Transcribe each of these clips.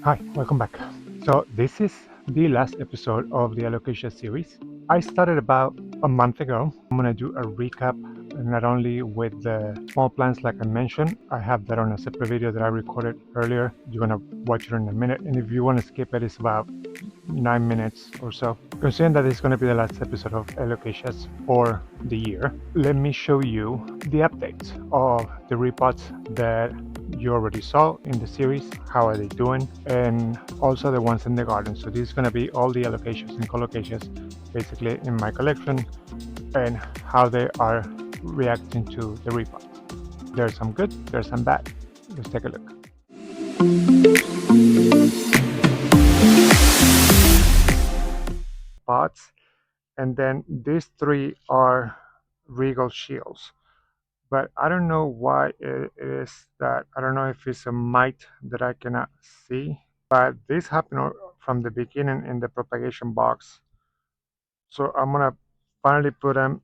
Hi, welcome back. So this is the last episode of the Alocasia series. I started about a month ago. I'm gonna do a recap, not only with the small plants like I mentioned. I have that on a separate video that I recorded earlier. You're gonna watch it in a minute, and if you want to skip it, it's about 9 minutes or so. Considering that it's going to be the last episode of Alocasias for the year, let me show you the updates of the repots that you already saw in the series, how are they doing, and also the ones in the garden. So this is going to be all the Alocasias and Colocasias basically in my collection and how they are reacting to the repots. There's some good, there's some bad. Let's take a look. Pots, and then these three are regal shields, but I don't know why it is that. I don't know if it's a mite that I cannot see, but this happened from the beginning in the propagation box. So I'm gonna finally put them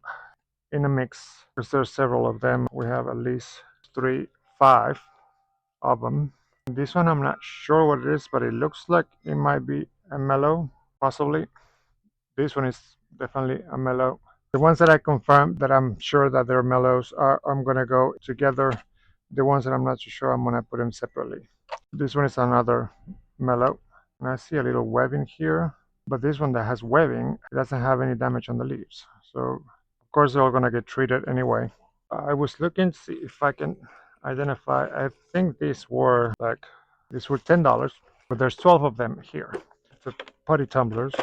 in a mix because there's several of them. We have at least 5 of them. This one I'm not sure what it is, but it looks like it might be a mellow, possibly. This one is definitely a mellow. The ones that I confirmed that I'm sure that they're mellows I'm gonna go together. The ones that I'm not so sure, I'm gonna put them separately. This one is another mellow, and I see a little webbing here. But this one that has webbing, it doesn't have any damage on the leaves. So of course they're all gonna get treated anyway. I was looking to see if I can identify. I think these were $10, but there's 12 of them here. The potty tumblers.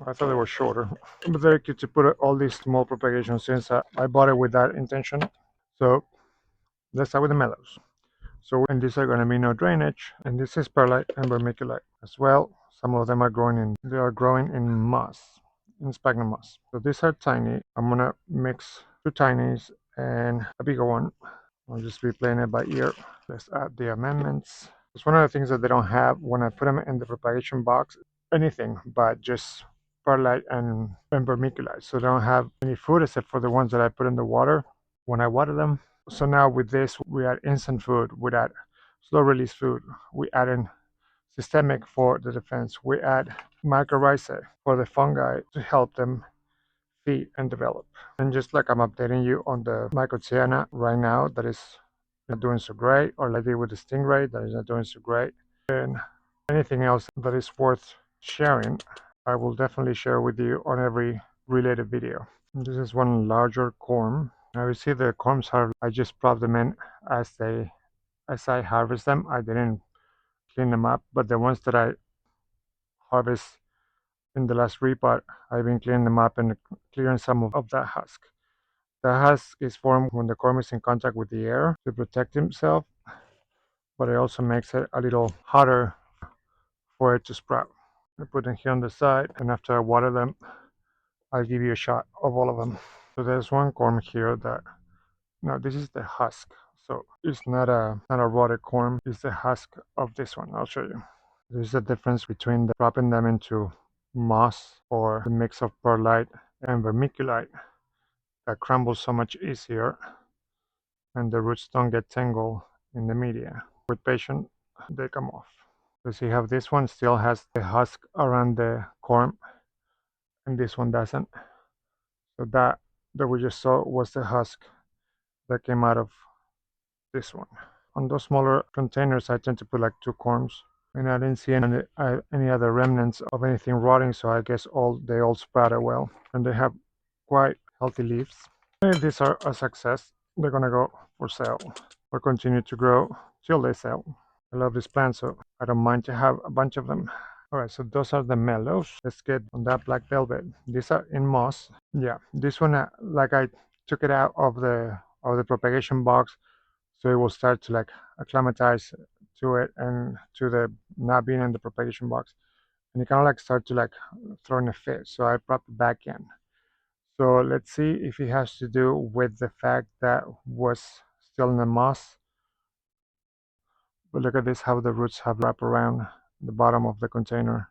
I thought they were shorter, but very cute to put all these small propagations since I bought it with that intention. So let's start with the mellows. So and these are going to be no drainage, and this is perlite and vermiculite as well. Some of them are growing in moss, in sphagnum moss. So these are tiny. I'm gonna mix 2 tinies and a bigger one. I'll just be playing it by ear. Let's add the amendments. It's one of the things that they don't have when I put them in the propagation box. Anything but just perlite and vermiculite. So they don't have any food except for the ones that I put in the water when I water them. So now with this, we add instant food, we add slow release food, we add in systemic for the defense, we add mycorrhizae for the fungi to help them feed and develop. And just like I'm updating you on the mycotiana right now, that is not doing so great, or like I did with the stingray, that is not doing so great, and anything else that is worth sharing, I will definitely share with you on every related video. This is one larger corm. Now you see the corms are, I just plop them in as I harvest them. I didn't clean them up, but the ones that I harvest in the last repot, I've been cleaning them up and clearing some of that husk. The husk is formed when the corm is in contact with the air to protect himself, but it also makes it a little harder for it to sprout. I put them here on the side, and after I water them, I'll give you a shot of all of them. So there's one corm here that, no, this is the husk. So it's not a rotted corm, it's the husk of this one. I'll show you. There's a difference between dropping them into moss or the mix of perlite and vermiculite that crumbles so much easier and the roots don't get tangled in the media. With patience, they come off. So see how this one still has the husk around the corm and this one doesn't. So that we just saw was the husk that came out of this one. On those smaller containers, I tend to put like 2 corms, and I didn't see any other remnants of anything rotting, so I guess they all sprouted well, and they have quite healthy leaves. And if these are a success, they're gonna go for sale or continue to grow till they sell. I love this plant, so I don't mind to have a bunch of them. All right, so those are the mellows. Let's get on that black velvet. These are in moss. Yeah, this one, like I took it out of the propagation box, so it will start to like acclimatize to it and to the not being in the propagation box, and it kind of like start to like throwing a fit. So I brought it back in. So let's see if it has to do with the fact that was still in the moss. But look at this, how the roots have wrapped around the bottom of the container.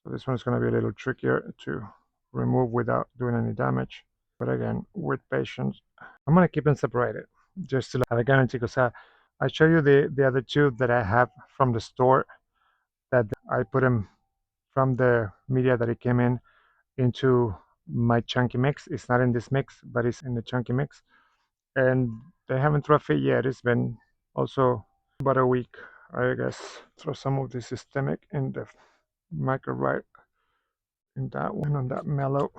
So this one is going to be a little trickier to remove without doing any damage. But again, with patience, I'm going to keep them separated just to have a guarantee, because I show you the other two that I have from the store, that I put them from the media that it came in into my chunky mix. It's not in this mix, but it's in the chunky mix. And they haven't roughed it yet. It's been also about a week, I guess. Throw some of the systemic in the micro in that one, on that mellow.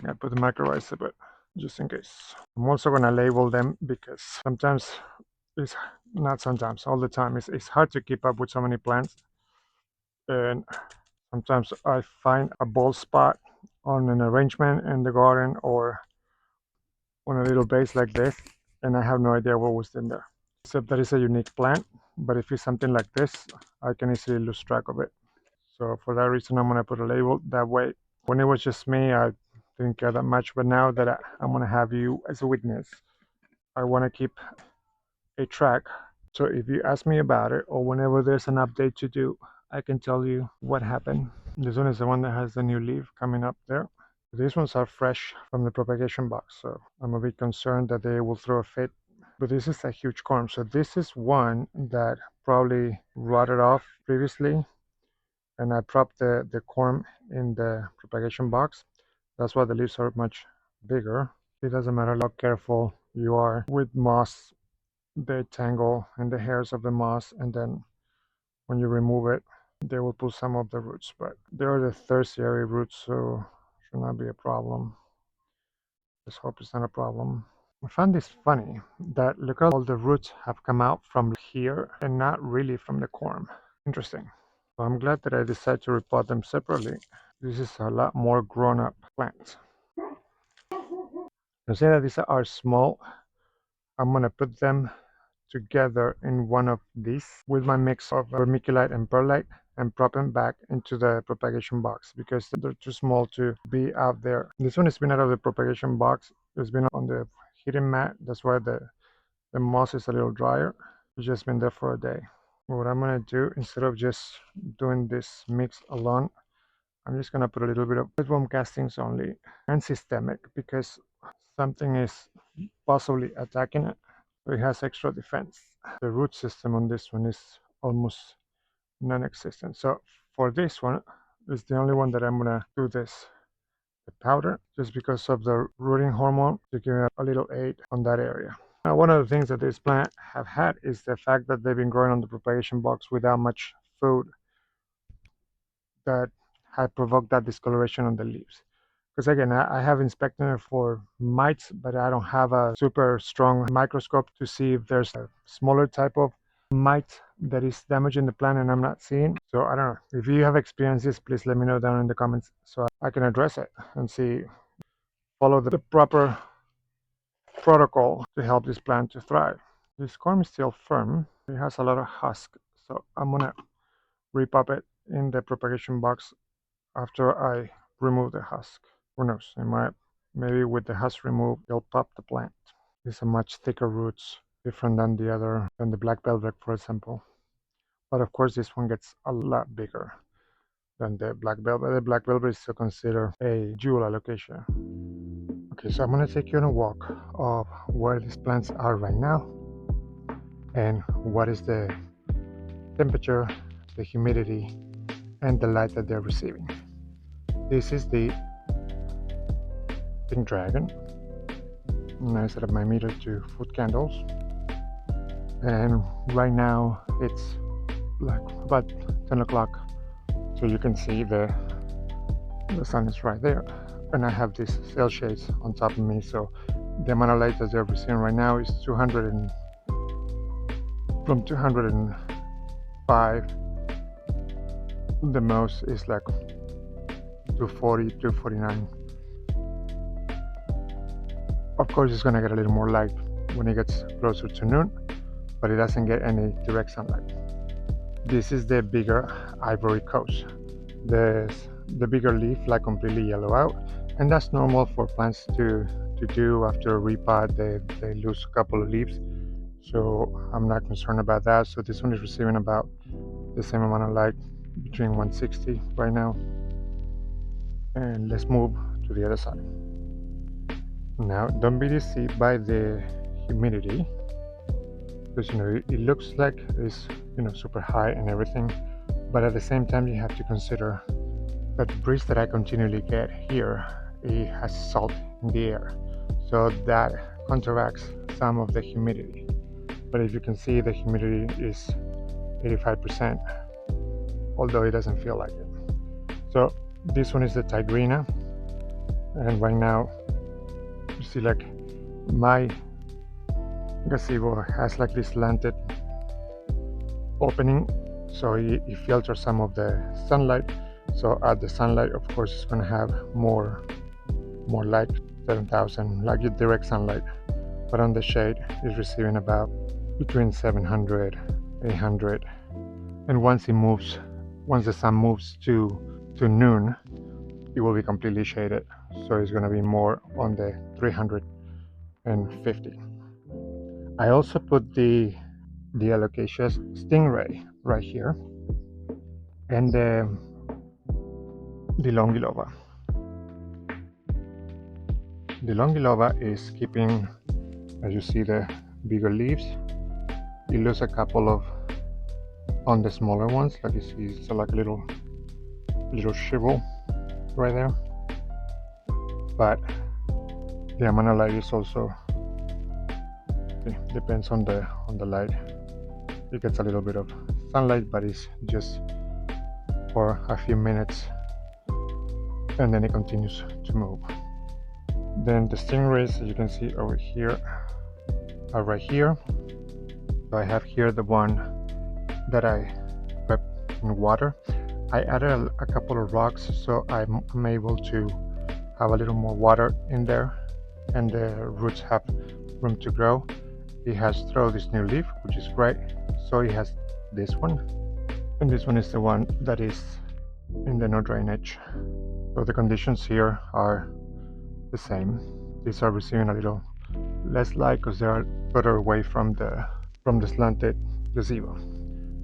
I put the microrhiza, but just in case. I'm also gonna label them because sometimes it's not sometimes, all the time. It's hard to keep up with so many plants, and sometimes I find a bald spot on an arrangement in the garden or on a little base like this, and I have no idea what was in there. Except that it's a unique plant, but if it's something like this, I can easily lose track of it. So for that reason, I'm gonna put a label that way. When it was just me, I didn't care that much, but now that I'm gonna have you as a witness, I wanna keep a track. So if you ask me about it, or whenever there's an update to do, I can tell you what happened. This one is the one that has the new leaf coming up there. These ones are fresh from the propagation box, so I'm a bit concerned that they will throw a fit. But this is a huge corm, so this is one that probably rotted off previously, and I propped the corm in the propagation box. That's why the leaves are much bigger. It doesn't matter how careful you are with moss, they tangle in the hairs of the moss, and then when you remove it, they will pull some of the roots, but they're the tertiary roots, so should not be a problem. Let's hope it's not a problem. I found this funny, that look at all the roots have come out from here and not really from the corm. Interesting. Well, I'm glad that I decided to repot them separately. This is a lot more grown-up plants. Consider that these are small. I'm gonna put them together in one of these with my mix of vermiculite and perlite and prop them back into the propagation box because they're too small to be out there. This one has been out of the propagation box. It's been on the heating mat. That's why the moss is a little drier. It's just been there for a day. What I'm gonna do, instead of just doing this mix alone, I'm just gonna put a little bit of earthworm castings only and systemic because something is possibly attacking it. So it has extra defense. The root system on this one is almost non-existent. So for this one, it's the only one that I'm gonna do this, the powder, just because of the rooting hormone to give it a little aid on that area. Now, one of the things that this plant have had is the fact that they've been growing on the propagation box without much food that had provoked that discoloration on the leaves. Because again, I have inspected it for mites, but I don't have a super strong microscope to see if there's a smaller type of mite that is damaging the plant and I'm not seeing. So I don't know. If you have experiences, please let me know down in the comments so I can address it and see, follow the proper protocol to help this plant to thrive. This corm is still firm. It has a lot of husk, so I'm gonna repop it in the propagation box after I remove the husk. Who knows? Maybe with the husk removed, they'll pop the plant. These are much thicker roots, different than the black velvet, for example. But of course, this one gets a lot bigger than the black velvet. The black velvet is still considered a jewel alocasia. Okay, so I'm gonna take you on a walk of where these plants are right now and what is the temperature, the humidity, and the light that they're receiving. This is the pink dragon. And I set up my meter to foot candles, and right now it's like about 10 o'clock, so you can see the sun is right there, and I have these sail shades on top of me, so the amount of light that they're receiving right now is from 205. The most is like 240, 249. Of course, it's gonna get a little more light when it gets closer to noon, but it doesn't get any direct sunlight. This is the bigger Ivory Coast. The bigger leaf like completely yellow out, and that's normal for plants to do after a repot. They lose a couple of leaves, so I'm not concerned about that. So this one is receiving about the same amount of light, between 160 right now. And let's move to the other side. Now, don't be deceived by the humidity, because it looks like it's super high and everything, But at the same time, you have to consider that the breeze that I continually get here, it has salt in the air, so that counteracts some of the humidity. But as you can see, the humidity is 85%, although it doesn't feel like it. So this one is the Tigrina, and right now you see like my gazebo has like this slanted opening, so it filters some of the sunlight. So at the sunlight, of course, it's going to have more light, 7,000, like your direct sunlight. But on the shade, it's receiving about between 700, 800. And once the sun moves to noon, it will be completely shaded. So it's going to be more on the 350. I also put the Alocasias Stingray right here, and the Longilova. The Longilova is keeping, as you see, the bigger leaves. You lose a couple of on the smaller ones, like you see, it's like a little shrivel right there. But the amount of light is also depends on the light. It gets a little bit of sunlight, but it's just for a few minutes, and then it continues to move. Then the stingrays, as you can see over here, are right here. So I have here the one that I put in water. I added a couple of rocks, so I'm able to have a little more water in there, and the roots have room to grow. It has thrown this new leaf, which is great. So it has this one, and this one is the one that is in the no drainage. So the conditions here are the same. These are receiving a little less light because they are further away from the slanted gazebo.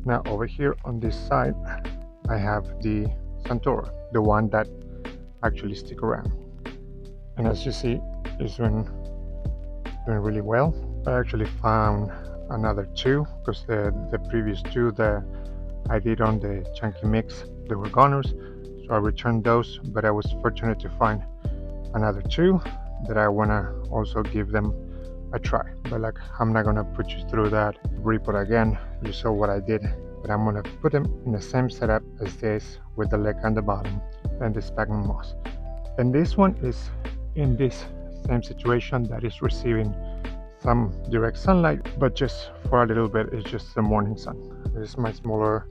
Now over here on this side, I have the Santora, the one that actually stick around. And as you see, it's doing really well. I actually found another two, because the previous two that I did on the chunky mix, they were goners, so I returned those. But I was fortunate to find another two that I want to also give them a try. But like, I'm not gonna put you through that repot again. You saw what I did, but I'm gonna put them in the same setup as this, with the leg on the bottom and the sphagnum moss. And this one is in this same situation, that is receiving some direct sunlight, but just for a little bit. It's just the morning sun. This is my smaller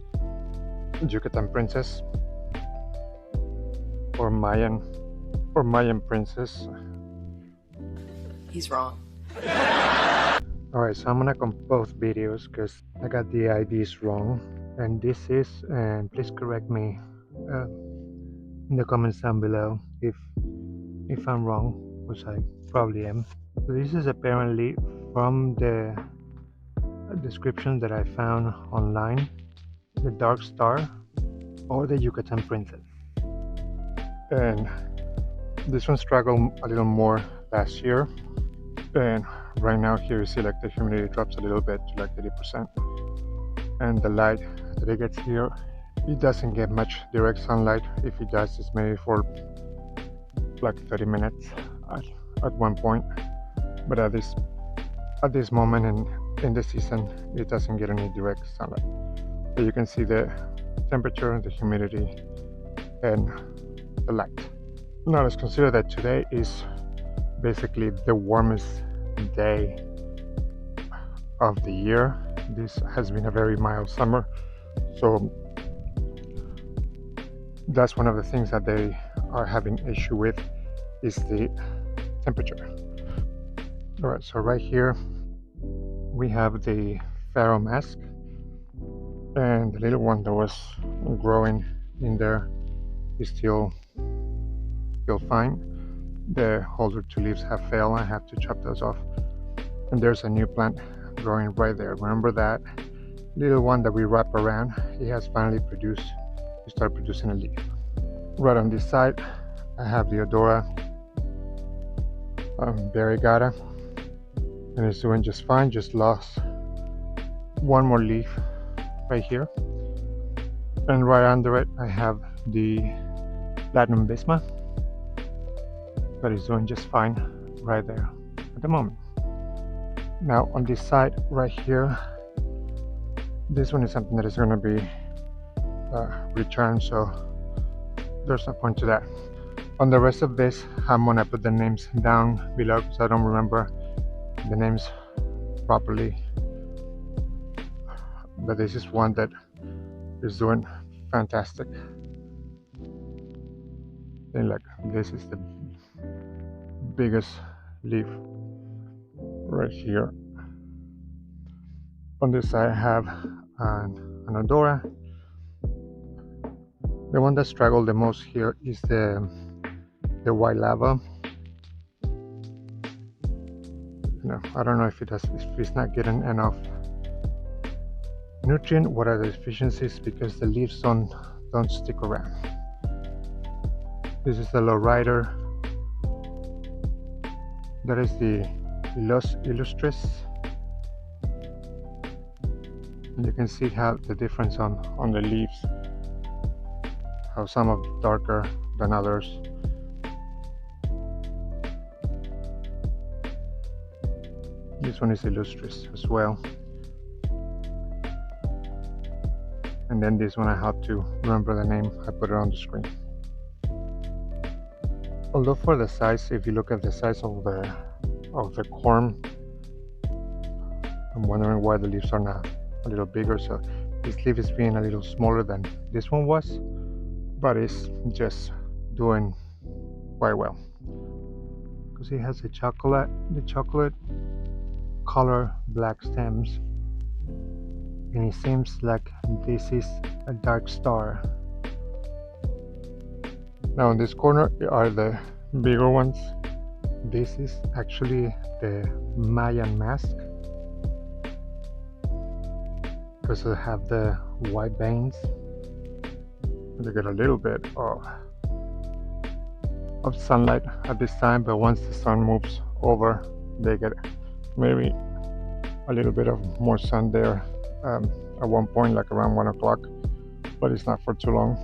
Yucatan princess, or Mayan princess. He's wrong. Alright, so I'm gonna compare both videos because I got the IDs wrong, and this is, and please correct me in the comments down below if I'm wrong, which I probably am. So this is apparently from the description that I found online, the Dark Star or the Yucatan Princess. And this one struggled a little more last year, and right now here you see like the humidity drops a little bit to like 30%, and the light that it gets here, it doesn't get much direct sunlight. If it does, it's maybe for like 30 minutes at one point. But at this moment in the season, it doesn't get any direct sunlight. So you can see the temperature, the humidity, and the light. Now let's consider that today is basically the warmest day of the year. This has been a very mild summer, so that's one of the things that they are having issue with, is the temperature. All right, so right here we have the pharaoh mask, and the little one that was growing in there is still fine. The older two leaves have failed. I have to chop those off, and there's a new plant growing right there. Remember that little one that we wrap around? It has finally started producing a leaf. Right on this side, I have the Odora variegata, and it's doing just fine. Just lost one more leaf right here, And right under it I have the Platinum Bisma that is doing just fine right there at the moment. Now on this side right here, this one is something that is going to be returned, so there's no point to that. On the rest of this, I'm gonna put the names down below because I don't remember the names properly, but this is one that is doing fantastic. And like, this is the biggest leaf right here. On this side I have an Odora. The one that struggled the most here is the white lava. I don't know if it's not getting enough nutrient. What are the deficiencies? Because the leaves don't stick around. This is the lowrider. That is the illustris. And you can see how the difference on the leaves, how some are darker than others. This one is illustris as well. And then this one I have to remember the name, I put it on the screen. Although for the size, if you look at the size of the corm, I'm wondering why the leaves are not a little bigger. So this leaf is being a little smaller than this one was, but it's just doing quite well because it has the chocolate color black stems, and it seems like this is a dark star. Now in this corner are the bigger ones. This is actually the Mayan mask because they have the white veins. They get a little bit of sunlight at this time, but once the sun moves over, they get maybe a little bit of more sun there at one point, like around 1 o'clock, but it's not for too long.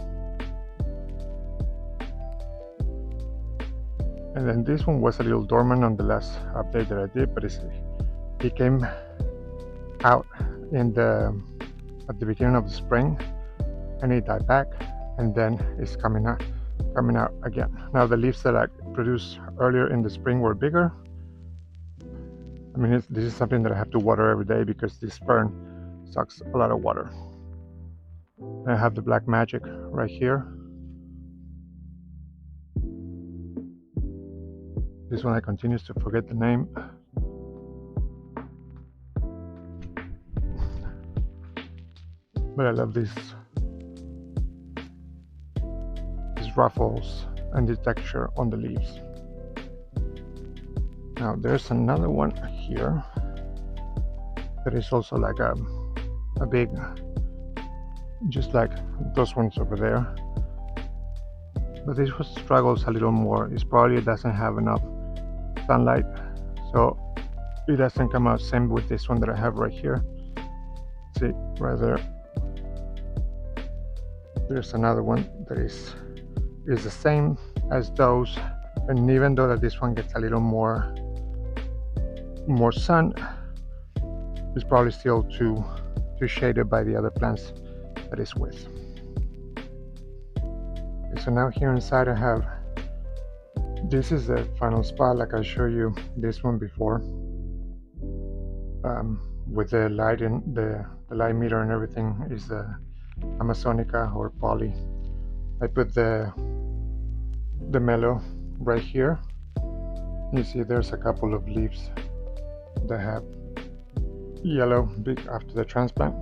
And then this one was a little dormant on the last update that I did, but it came out at the beginning of the spring, and it died back, and then it's coming out again. Now the leaves that I produced earlier in the spring were bigger. I mean, this is something that I have to water every day because this fern sucks a lot of water. And I have the Black Magic right here. This one I continues to forget the name. But I love these ruffles and the texture on the leaves. Now there's another one here that is also like a big, just like those ones over there. But this one struggles a little more. It probably doesn't have enough sunlight, so it doesn't come out. Same with this one that I have right here. See right there. There's another one that is the same as those, and even though that this one gets a little more sun, it's probably still too shaded by the other plants that it's with. Okay, so now here inside I have, this is the final spot, like I showed you this one before, with the light and the light meter and everything is the Amazonica or poly. I put the mellow right here. You see there's a couple of leaves that have yellow big after the transplant.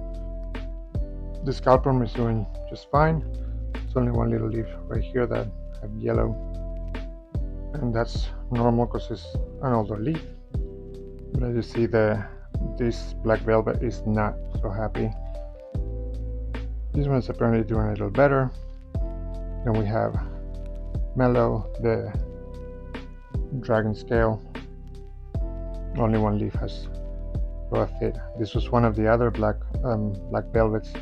The scalpel is doing just fine. There's only one little leaf right here that have yellow, and that's normal because it's an older leaf. But as you see, this black velvet is not so happy. This one is apparently doing a little better. Then we have mellow, the dragon scale. Only one leaf has a fit. This was one of the other black velvets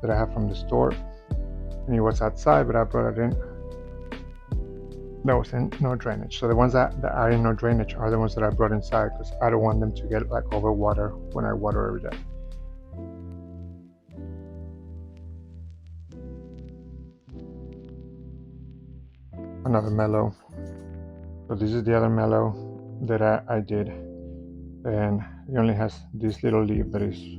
that I have from the store. and it was outside, but I brought it in. There was no drainage. So the ones that are in no drainage are the ones that I brought inside because I don't want them to get like over water when I water every day. Another mellow. So this is the other mellow that I did, and it only has this little leaf that is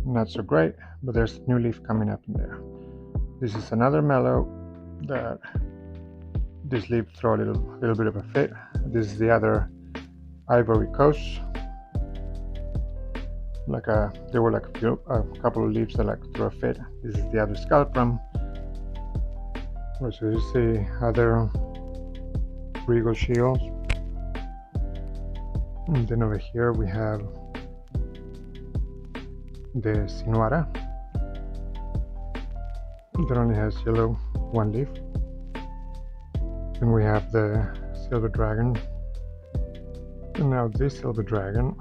not so great, but there's new leaf coming up in there. This is another mellow that this leaf throw a little bit of a fit. This is the other Ivory Coast. There were like a couple of leaves that like throw a fit. This is the other Scalprum. So you see other regal shields. And then over here we have the Sinuara that only has yellow one leaf. Then we have the Silver Dragon. And now this Silver Dragon,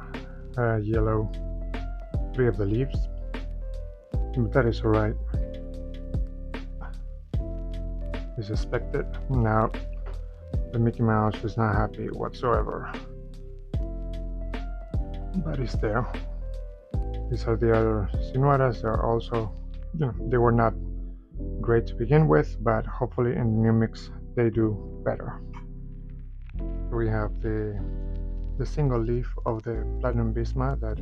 yellow 3 of the leaves. But that is alright. As expected. Now the Mickey Mouse is not happy whatsoever. But it's there. These are the other Sinuaras. They're also, they were not great to begin with, but hopefully in the new mix they do better. We have the single leaf of the Platinum Bisma that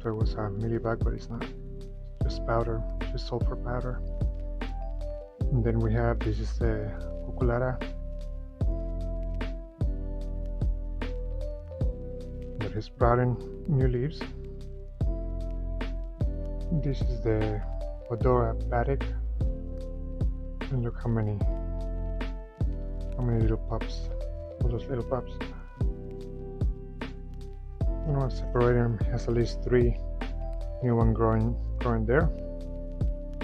there was a millibug, but it's not. Just powder, just sulfur powder. And then we have, this is the Cuculara that has brought in new leaves. This is the Odora Batic, and look how many little pups, all those little pups. I want to separate them. It has at least 3 new ones growing there.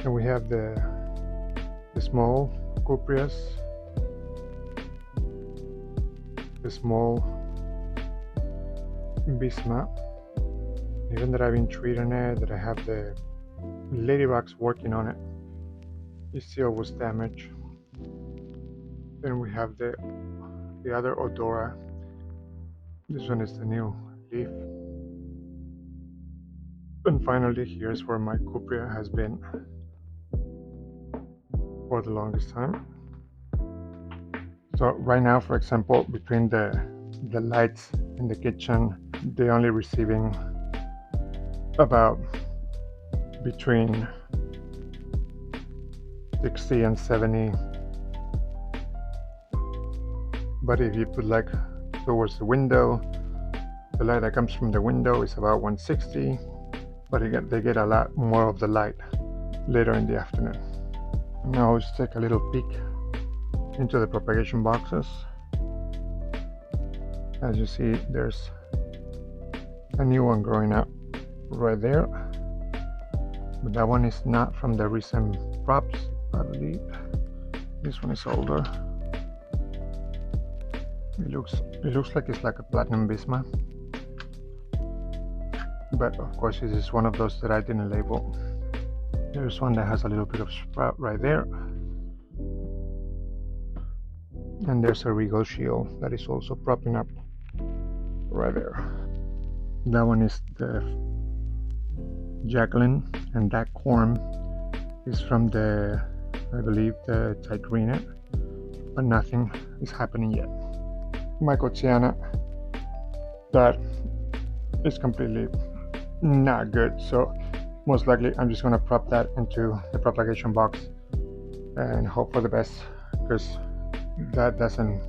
And we have the small Cuprias, the small Bisma. Even that I've been treating it, that I have the ladybugs working on it, it still was damaged. Then we have the other Odora. This one is the new leaf. And finally, here's where my Cupria has been for the longest time. So right now, for example, between the lights in the kitchen, they're only receiving about between 60 and 70. But if you put like towards the window, the light that comes from the window is about 160, but they get a lot more of the light later in the afternoon. Now let's take a little peek into the propagation boxes. As you see, there's a new one growing up right there, but that one is not from the recent props, I believe. This one is older. It looks like it's like a Platinum Bisma, but of course this is one of those that I didn't label. There's one that has a little bit of sprout right there, and there's a regal shield that is also propping up right there. That one is the Jacqueline, and that corm is from the, I believe, the Tigrina, but nothing is happening yet. My Cochiana, that is completely not good, so most likely I'm just gonna prop that into the propagation box and hope for the best, because that doesn't,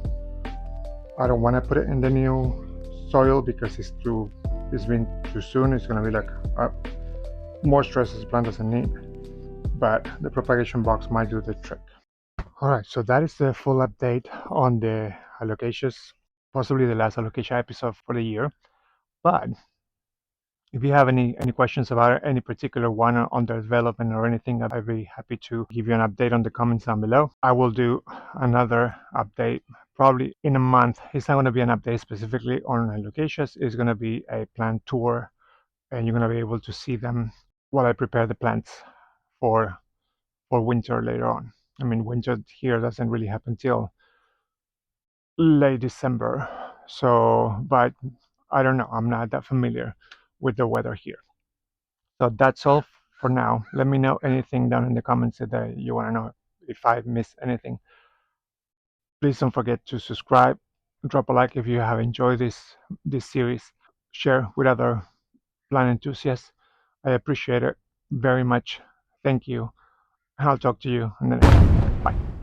I don't want to put it in the new soil because it's been too soon. It's gonna be like more stress the plant doesn't need, but the propagation box might do the trick. Alright, so that is the full update on the Alocasias, possibly the last Alocasia episode for the year. But if you have any questions about any particular one on the development or anything, I'd be happy to give you an update on the comments down below. I will do another update probably in a month. It's not going to be an update specifically on Alocasias. It's going to be a plant tour and you're gonna be able to see them while I prepare the plants for winter later on. I mean, winter here doesn't really happen till late December, so but I don't know. I'm not that familiar with the weather here. So that's all for now. Let me know anything down in the comments that you want to know if I missed anything. Please don't forget to subscribe, drop a like if you have enjoyed this series, share with other plant enthusiasts. I appreciate it very much. Thank you. And I'll talk to you in the next one. Bye.